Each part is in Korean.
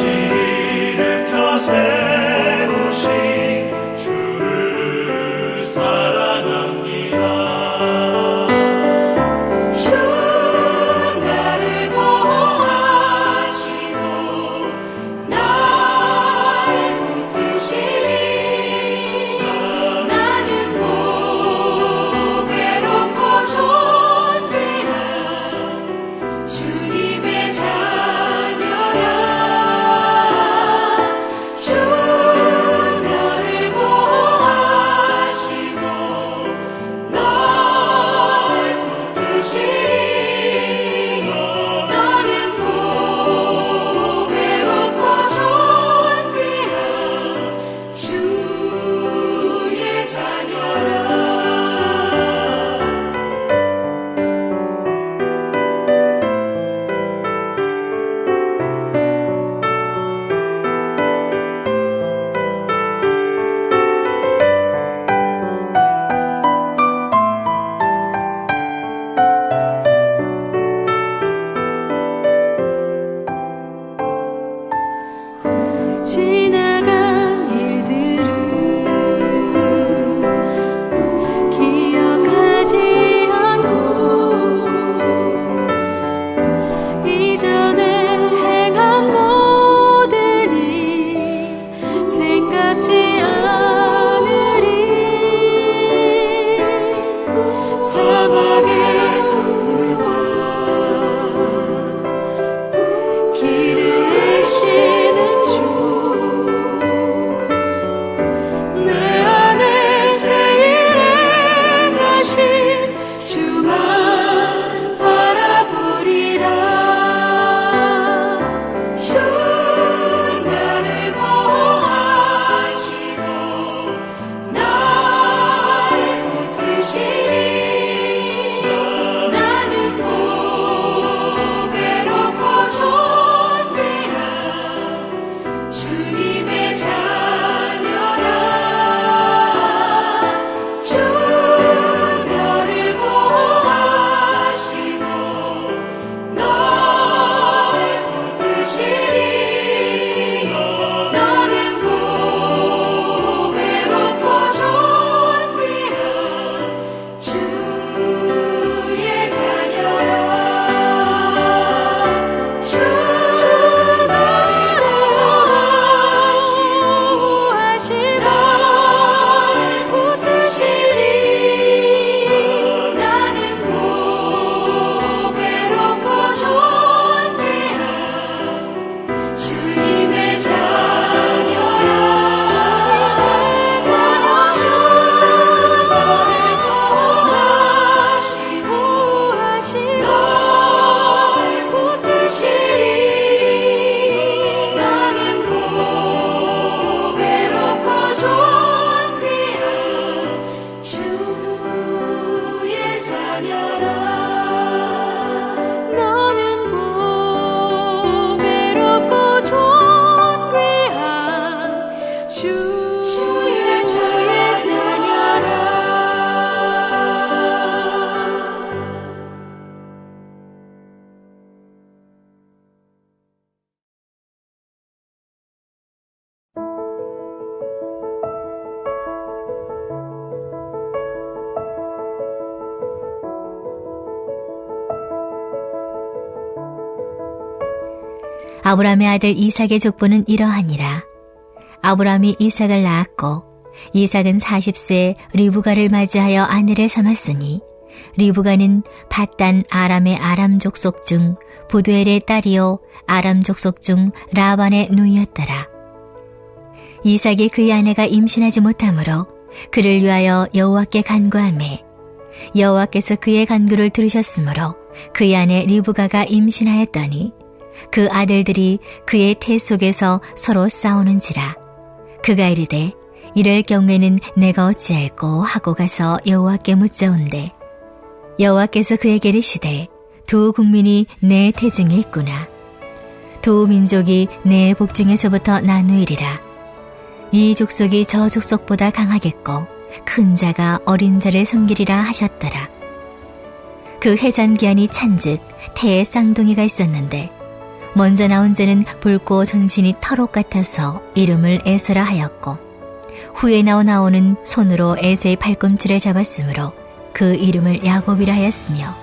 일으켜 세우신 주를 사랑합니다. 주 나를 보호하시고 날 붙드시리. 나는 외롭고 존귀한 주님의 자녀라. 주 너를 보호하시고 널 붙드시리. 너는 외롭고 존귀한 주의 자녀라. 지나간 일들을 기억하지 않고 이전에 행한 모든이 생각지 않으리. 사막의 강물과 길을 아시는 주, 내 안에 새 일 행하신 주만 바라보리라. 주 나를 보호하시고 날 붙드시리. 나는 외롭고 존귀한 주님의 자녀라. 주 너를 보호하시고 널 붙드시리. 너는 외롭고 존귀한 주의 자녀라. 주 너를 보호하시고 날 붙드시리. 나는 외롭고 존귀한 주님의 자녀라. 주 너를 보호하시고 날 붙드시리. 나는 외롭고 존귀한 주의 자녀라. 너는 외롭고 존귀한 주의 자녀라. 아브라함의 아들 이삭의 족보는 이러하니라. 아브라함이 이삭을 낳았고 이삭은 40세에 리브가를 맞이하여 아내를 삼았으니 리브가는 밧단 아람의 아람 족속 중 부두엘의 딸이요 아람 족속 중 라반의 누이였더라. 이삭이 그의 아내가 임신하지 못하므로 그를 위하여 여호와께 간구하매 여호와께서 그의 간구를 들으셨으므로 그의 아내 리브가가 임신하였더니 그 아들들이 그의 태 속에서 서로 싸우는지라. 그가 이르되 이럴 경우에는 내가 어찌할꼬 하고 가서 여호와께 묻자온대 여호와께서 그에게 이르시되 두 국민이 내 태중에 있구나. 두 민족이 내 복중에서부터 나누이리라. 이 족속이 저 족속보다 강하겠고 큰 자가 어린 자를 섬기리라 하셨더라. 그 해산 기한이 찬즉 태에 쌍둥이가 있었는데 먼저 나온 자는 붉고 정신이 털옷 같아서 이름을 에서라 하였고, 후에 나온 아오는 손으로 에서의 팔꿈치를 잡았으므로 그 이름을 야곱이라 하였으며,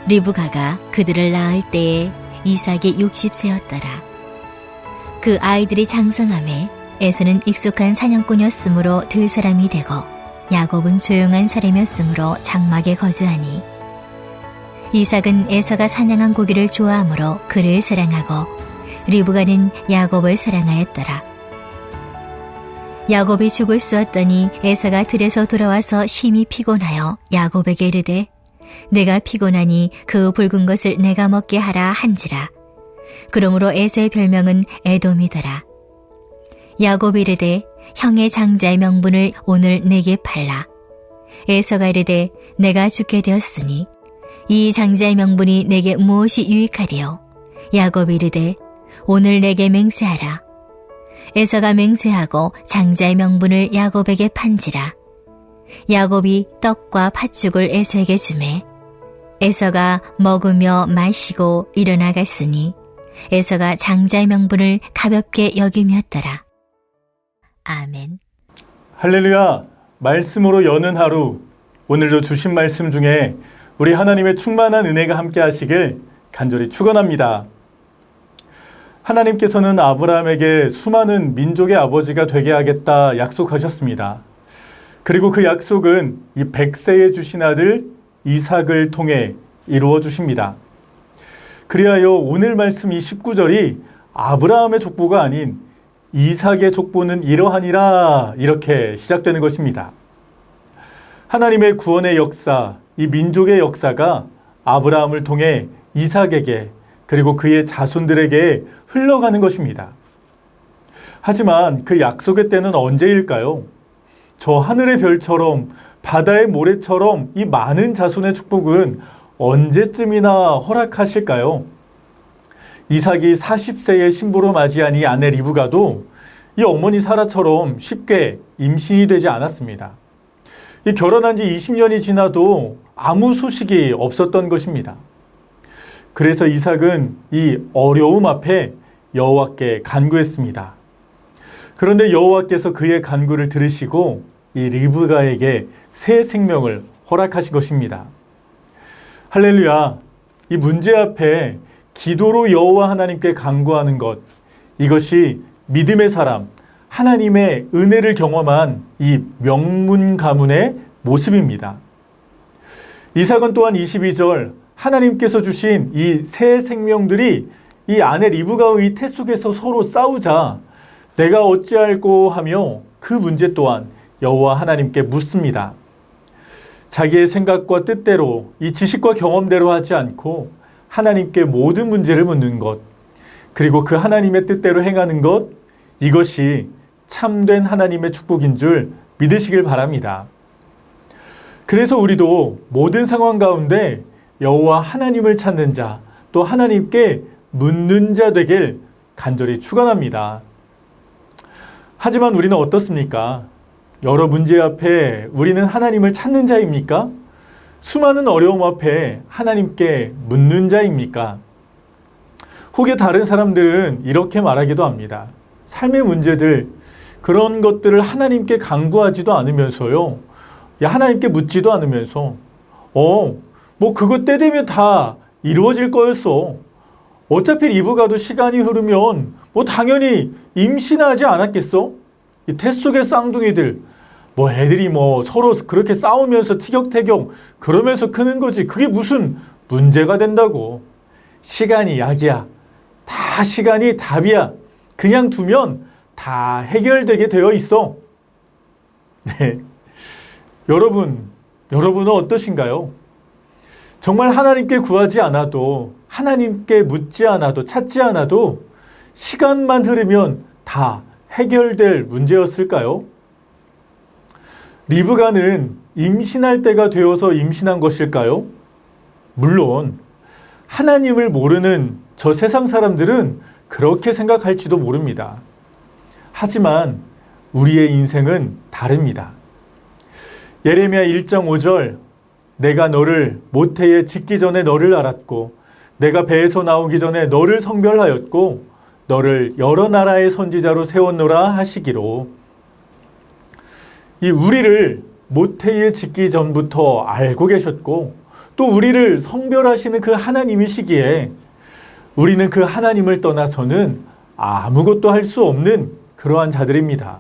리브가가 그들을 낳을 때에 이삭이 60세였더라. 그 아이들이 장성함에 에서는 익숙한 사냥꾼이었으므로 들 사람이 되고, 야곱은 조용한 사람이었으므로 장막에 거주하니, 이삭은 에서가 사냥한 고기를 좋아하므로 그를 사랑하고, 리브가는 야곱을 사랑하였더라. 야곱이 죽을 쏘았더니 에서가 들에서 돌아와서 심히 피곤하여 야곱에게 이르되, 내가 피곤하니 그 붉은 것을 내가 먹게 하라 한지라. 그러므로 에서의 별명은 에돔이더라. 야곱이 이르되, 형의 장자의 명분을 오늘 내게 팔라. 에서가 이르되, 내가 죽게 되었으니 이 장자의 명분이 내게 무엇이 유익하리요? 야곱이 이르되, 오늘 내게 맹세하라. 에서가 맹세하고 장자의 명분을 야곱에게 판지라. 야곱이 떡과 팥죽을 에서에게 주매, 에서가 먹으며 마시고 일어나갔으니 에서가 장자의 명분을 가볍게 여김이었더라. 아멘. 할렐루야! 말씀으로 여는 하루, 오늘도 주신 말씀 중에 우리 하나님의 충만한 은혜가 함께 하시길 간절히 축원합니다. 하나님께서는 아브라함에게 수많은 민족의 아버지가 되게 하겠다 약속하셨습니다. 그리고 그 약속은 이 100세에 주신 아들 이삭을 통해 이루어 주십니다. 그리하여 오늘 말씀 29절이 아브라함의 족보가 아닌 이삭의 족보는 이러하니라, 이렇게 시작되는 것입니다. 하나님의 구원의 역사, 이 민족의 역사가 아브라함을 통해 이삭에게 그리고 그의 자손들에게 흘러가는 것입니다. 하지만 그 약속의 때는 언제일까요? 저 하늘의 별처럼 바다의 모래처럼 이 많은 자손의 축복은 언제쯤이나 허락하실까요? 이삭이 40세의 신부로 맞이한 이 아내 리브가도 이 어머니 사라처럼 쉽게 임신이 되지 않았습니다. 이 결혼한 지 20년이 지나도 아무 소식이 없었던 것입니다. 그래서 이삭은 이 어려움 앞에 여호와께 간구했습니다. 그런데 여호와께서 그의 간구를 들으시고 이 리브가에게 새 생명을 허락하신 것입니다. 할렐루야! 이 문제 앞에 기도로 여호와 하나님께 간구하는 것, 이것이 믿음의 사람, 하나님의 은혜를 경험한 이 명문 가문의 모습입니다. 이삭은 또한 22절, 하나님께서 주신 이 새 생명들이 이 아내 리브가의 태 속에서 서로 싸우자 내가 어찌할꼬 하며 그 문제 또한 여호와 하나님께 묻습니다. 자기의 생각과 뜻대로 이 지식과 경험대로 하지 않고 하나님께 모든 문제를 묻는 것, 그리고 그 하나님의 뜻대로 행하는 것, 이것이 참된 하나님의 축복인 줄 믿으시길 바랍니다. 그래서 우리도 모든 상황 가운데 여호와 하나님을 찾는 자, 또 하나님께 묻는 자 되길 간절히 축원합니다. 하지만 우리는 어떻습니까? 여러 문제 앞에 우리는 하나님을 찾는 자입니까? 수많은 어려움 앞에 하나님께 묻는 자입니까? 혹여 다른 사람들은 이렇게 말하기도 합니다. 삶의 문제들, 그런 것들을 하나님께 간구하지도 않으면서요, 하나님께 묻지도 않으면서 뭐 그거 때 되면 다 이루어질 거였어. 어차피 리브가도 시간이 흐르면 뭐 당연히 임신하지 않았겠어? 이 태 속의 쌍둥이들, 뭐 애들이 뭐 서로 그렇게 싸우면서 티격태격 그러면서 크는 거지. 그게 무슨 문제가 된다고. 시간이 약이야. 다 시간이 답이야. 그냥 두면 다 해결되게 되어 있어. 네. 여러분은 어떠신가요? 정말 하나님께 구하지 않아도, 하나님께 묻지 않아도, 찾지 않아도 시간만 흐르면 다 해결될 문제였을까요? 리브가는 임신할 때가 되어서 임신한 것일까요? 물론 하나님을 모르는 저 세상 사람들은 그렇게 생각할지도 모릅니다. 하지만 우리의 인생은 다릅니다. 예레미야 1장 5절, 내가 너를 모태에 짓기 전에 너를 알았고 내가 배에서 나오기 전에 너를 성별하였고 너를 여러 나라의 선지자로 세웠노라 하시기로. 이 우리를 모태에 짓기 전부터 알고 계셨고 또 우리를 성별하시는 그 하나님이시기에 우리는 그 하나님을 떠나서는 아무것도 할 수 없는 그러한 자들입니다.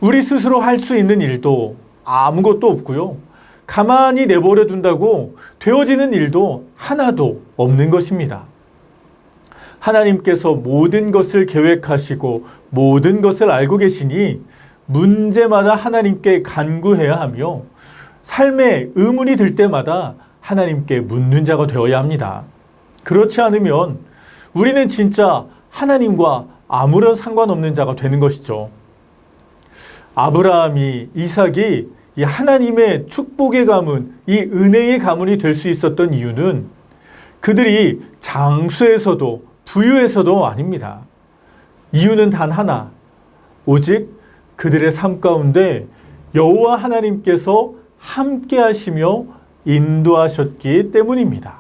우리 스스로 할 수 있는 일도 아무것도 없고요. 가만히 내버려 둔다고 되어지는 일도 하나도 없는 것입니다. 하나님께서 모든 것을 계획하시고 모든 것을 알고 계시니 문제마다 하나님께 간구해야 하며 삶에 의문이 들 때마다 하나님께 묻는 자가 되어야 합니다. 그렇지 않으면 우리는 진짜 하나님과 아무런 상관없는 자가 되는 것이죠. 아브라함이, 이삭이 이 하나님의 축복의 가문, 이 은혜의 가문이 될 수 있었던 이유는 그들이 장수에서도 부유에서도 아닙니다. 이유는 단 하나, 오직 그들의 삶 가운데 여호와 하나님께서 함께 하시며 인도하셨기 때문입니다.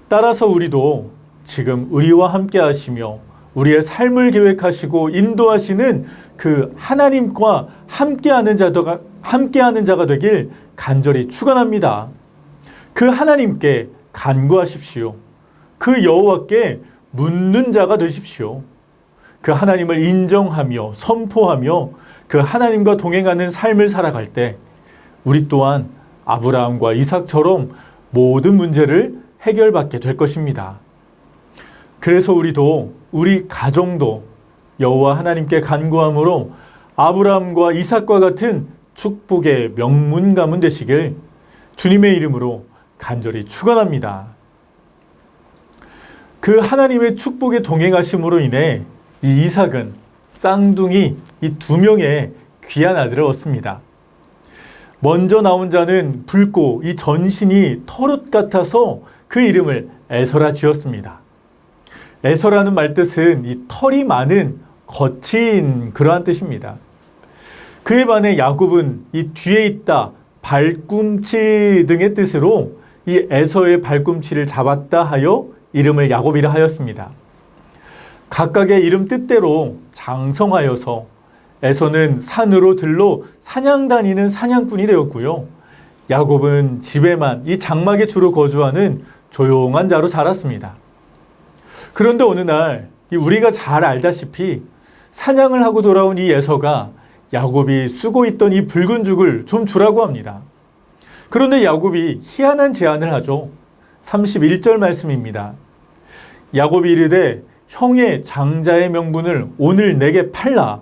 따라서 우리도 지금 우리와 함께 하시며 우리의 삶을 계획하시고 인도하시는 그 하나님과 함께하는 자가 되길 간절히 축원합니다. 그 하나님께 간구하십시오. 그 여호와께 묻는 자가 되십시오. 그 하나님을 인정하며 선포하며 그 하나님과 동행하는 삶을 살아갈 때 우리 또한 아브라함과 이삭처럼 모든 문제를 해결받게 될 것입니다. 그래서 우리도 우리 가정도 여호와 하나님께 간구함으로 아브라함과 이삭과 같은 축복의 명문 가문 되시길 주님의 이름으로 간절히 축원합니다. 그 하나님의 축복에 동행하심으로 인해 이 이삭은 쌍둥이 이 두 명의 귀한 아들을 얻습니다. 먼저 나온 자는 붉고 이 전신이 털옷 같아서 그 이름을 에서라 지었습니다. 에서라는 말뜻은 이 털이 많은 거친 그러한 뜻입니다. 그에 반해 야곱은 이 뒤에 있다, 발꿈치 등의 뜻으로 이 에서의 발꿈치를 잡았다 하여 이름을 야곱이라 하였습니다. 각각의 이름 뜻대로 장성하여서 에서는 산으로 들로 사냥 다니는 사냥꾼이 되었고요. 야곱은 집에만 이 장막에 주로 거주하는 조용한 자로 자랐습니다. 그런데 어느 날 우리가 잘 알다시피 사냥을 하고 돌아온 이 에서가 야곱이 쓰고 있던 이 붉은 죽을 좀 주라고 합니다. 그런데 야곱이 희한한 제안을 하죠. 31절 말씀입니다. 야곱이 이르되 형의 장자의 명분을 오늘 내게 팔라.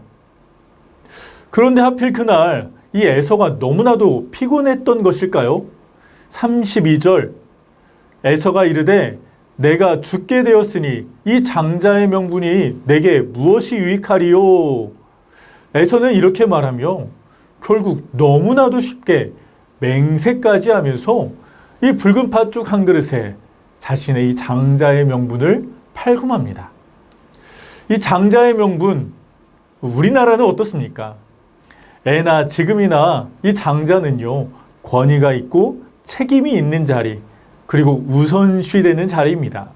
그런데 하필 그날 이 에서가 너무나도 피곤했던 것일까요? 32절 에서가 이르되 내가 죽게 되었으니 이 장자의 명분이 내게 무엇이 유익하리요? 에서는 이렇게 말하며 결국 너무나도 쉽게 맹세까지 하면서 이 붉은 팥죽 한 그릇에 자신의 이 장자의 명분을 팔금합니다. 이 장자의 명분, 우리나라는 어떻습니까? 애나 지금이나 이 장자는요, 권위가 있고 책임이 있는 자리, 그리고 우선시되는 자리입니다.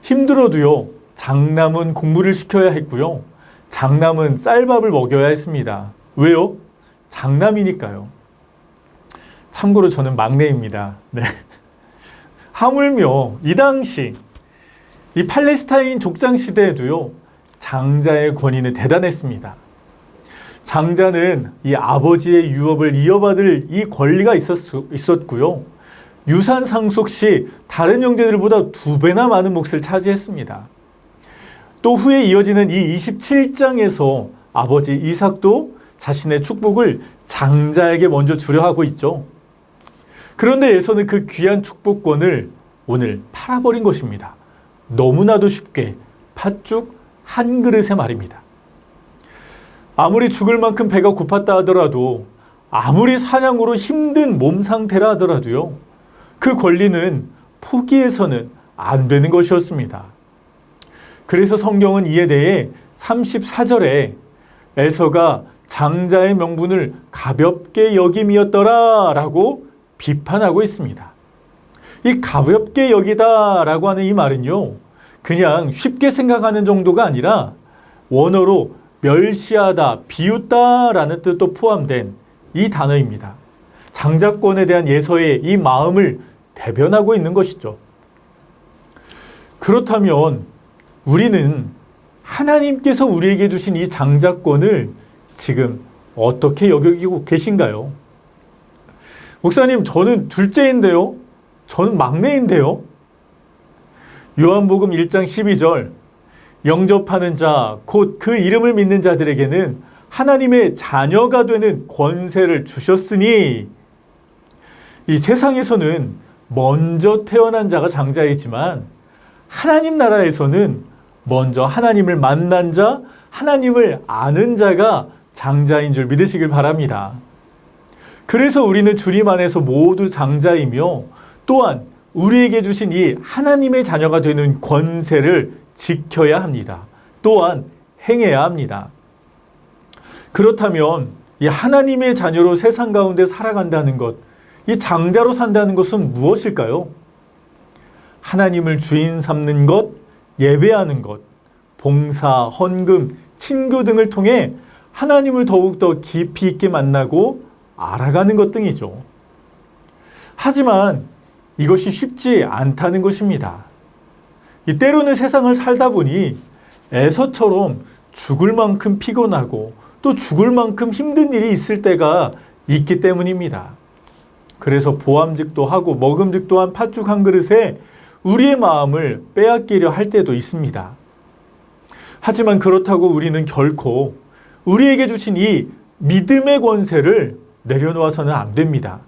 힘들어도요, 장남은 공부를 시켜야 했고요, 장남은 쌀밥을 먹여야 했습니다. 왜요? 장남이니까요. 참고로 저는 막내입니다. 네. 하물며 이 당시 이 팔레스타인 족장 시대에도요, 장자의 권위는 대단했습니다. 장자는 이 아버지의 유업을 이어받을 이 권리가 있었고요. 유산 상속 시 다른 형제들보다 2배나 많은 몫을 차지했습니다. 또 후에 이어지는 이 27장에서 아버지 이삭도 자신의 축복을 장자에게 먼저 주려 하고 있죠. 그런데 에서는 그 귀한 축복권을 오늘 팔아버린 것입니다. 너무나도 쉽게 팥죽 한 그릇에 말입니다. 아무리 죽을 만큼 배가 고팠다 하더라도, 아무리 사냥으로 힘든 몸 상태라 하더라도요, 그 권리는 포기해서는 안 되는 것이었습니다. 그래서 성경은 이에 대해 34절에 에서가 장자의 명분을 가볍게 여김이었더라 라고 비판하고 있습니다. 이 가볍게 여기다라고 하는 이 말은요, 그냥 쉽게 생각하는 정도가 아니라 원어로 멸시하다, 비웃다라는 뜻도 포함된 이 단어입니다. 장자권에 대한 예서의 이 마음을 대변하고 있는 것이죠. 그렇다면 우리는 하나님께서 우리에게 주신 이 장자권을 지금 어떻게 여기고 계신가요? 목사님, 저는 둘째인데요. 저는 막내인데요. 요한복음 1장 12절, 영접하는 자, 곧 그 이름을 믿는 자들에게는 하나님의 자녀가 되는 권세를 주셨으니, 이 세상에서는 먼저 태어난 자가 장자이지만 하나님 나라에서는 먼저 하나님을 만난 자, 하나님을 아는 자가 장자인 줄 믿으시길 바랍니다. 그래서 우리는 주님 안에서 모두 장자이며 또한 우리에게 주신 이 하나님의 자녀가 되는 권세를 지켜야 합니다. 또한 행해야 합니다. 그렇다면 이 하나님의 자녀로 세상 가운데 살아간다는 것, 이 장자로 산다는 것은 무엇일까요? 하나님을 주인 삼는 것, 예배하는 것, 봉사, 헌금, 친교 등을 통해 하나님을 더욱더 깊이 있게 만나고 알아가는 것 등이죠. 하지만 이것이 쉽지 않다는 것입니다. 때로는 세상을 살다 보니 에서처럼 죽을 만큼 피곤하고 또 죽을 만큼 힘든 일이 있을 때가 있기 때문입니다. 그래서 보암직도 하고 먹음직도 한 팥죽 한 그릇에 우리의 마음을 빼앗기려 할 때도 있습니다. 하지만 그렇다고 우리는 결코 우리에게 주신 이 믿음의 권세를 내려놓아서는 안 됩니다.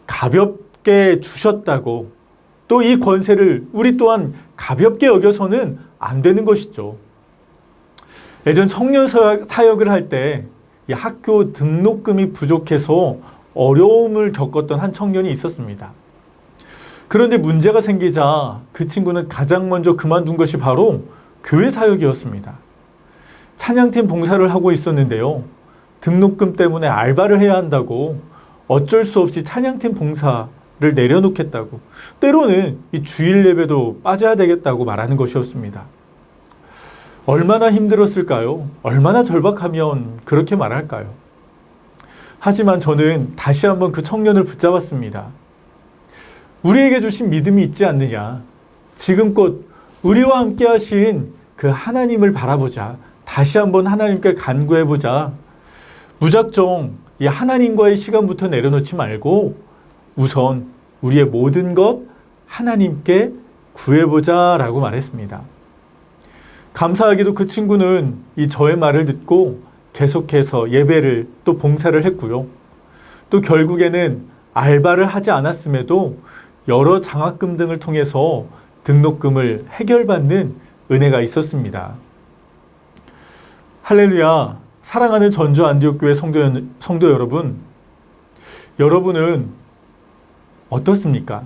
가볍게 주셨다고 또 이 권세를 우리 또한 가볍게 여겨서는 안 되는 것이죠. 예전 청년 사역을 할 때 학교 등록금이 부족해서 어려움을 겪었던 한 청년이 있었습니다. 그런데 문제가 생기자 그 친구는 가장 먼저 그만둔 것이 바로 교회 사역이었습니다. 찬양팀 봉사를 하고 있었는데요. 등록금 때문에 알바를 해야 한다고 어쩔 수 없이 찬양팀 봉사를 내려놓겠다고, 때로는 이 주일 예배도 빠져야 되겠다고 말하는 것이었습니다. 얼마나 힘들었을까요? 얼마나 절박하면 그렇게 말할까요? 하지만 저는 다시 한번 그 청년을 붙잡았습니다. 우리에게 주신 믿음이 있지 않느냐? 지금껏 우리와 함께 하신 그 하나님을 바라보자. 다시 한번 하나님께 간구해보자. 무작정 이 하나님과의 시간부터 내려놓지 말고 우선 우리의 모든 것 하나님께 구해보자 라고 말했습니다. 감사하게도 그 친구는 이 저의 말을 듣고 계속해서 예배를 또 봉사를 했고요. 또 결국에는 알바를 하지 않았음에도 여러 장학금 등을 통해서 등록금을 해결받는 은혜가 있었습니다. 할렐루야. 사랑하는 전주 안디옥교회 성도 여러분, 여러분은 어떻습니까?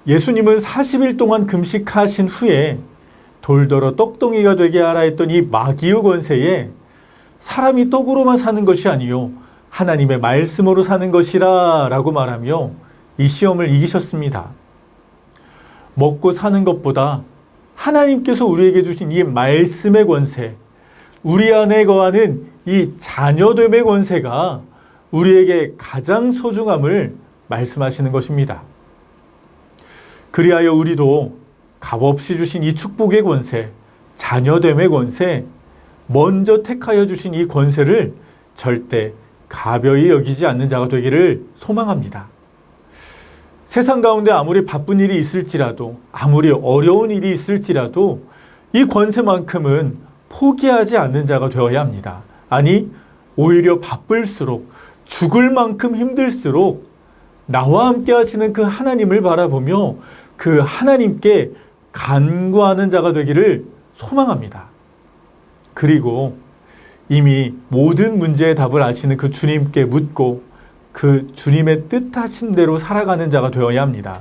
예수님은 40일 동안 금식하신 후에 돌더러 떡덩이가 되게 하라 했던 이 마귀의 권세에 사람이 떡으로만 사는 것이 아니요 하나님의 말씀으로 사는 것이라 라고 말하며 이 시험을 이기셨습니다. 먹고 사는 것보다 하나님께서 우리에게 주신 이 말씀의 권세, 우리 안에 거하는 이 자녀됨의 권세가 우리에게 가장 소중함을 말씀하시는 것입니다. 그리하여 우리도 값없이 주신 이 축복의 권세, 자녀됨의 권세, 먼저 택하여 주신 이 권세를 절대 가벼이 여기지 않는 자가 되기를 소망합니다. 세상 가운데 아무리 바쁜 일이 있을지라도, 아무리 어려운 일이 있을지라도 이 권세만큼은 포기하지 않는 자가 되어야 합니다. 아니, 오히려 바쁠수록, 죽을 만큼 힘들수록 나와 함께 하시는 그 하나님을 바라보며 그 하나님께 간구하는 자가 되기를 소망합니다. 그리고 이미 모든 문제의 답을 아시는 그 주님께 묻고 그 주님의 뜻하신 대로 살아가는 자가 되어야 합니다.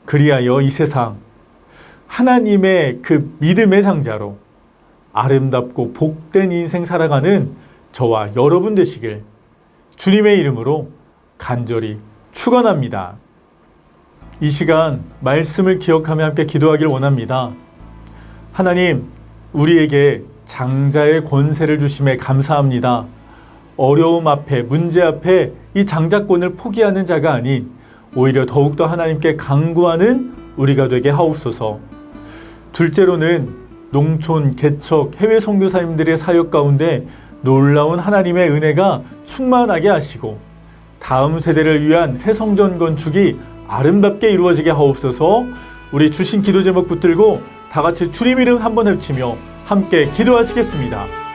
그리하여 이 세상 하나님의 그 믿음의 장자로 아름답고 복된 인생 살아가는 저와 여러분 되시길 주님의 이름으로 간절히 축원합니다. 이 시간 말씀을 기억하며 함께 기도하길 원합니다. 하나님, 우리에게 장자의 권세를 주심에 감사합니다. 어려움 앞에, 문제 앞에 이 장자권을 포기하는 자가 아닌 오히려 더욱더 하나님께 간구하는 우리가 되게 하옵소서. 둘째로는 농촌, 개척, 해외 선교사님들의 사역 가운데 놀라운 하나님의 은혜가 충만하게 하시고 다음 세대를 위한 새 성전 건축이 아름답게 이루어지게 하옵소서. 우리 주신 기도 제목 붙들고 다 같이 주님 이름 한번 외치며 함께 기도하시겠습니다.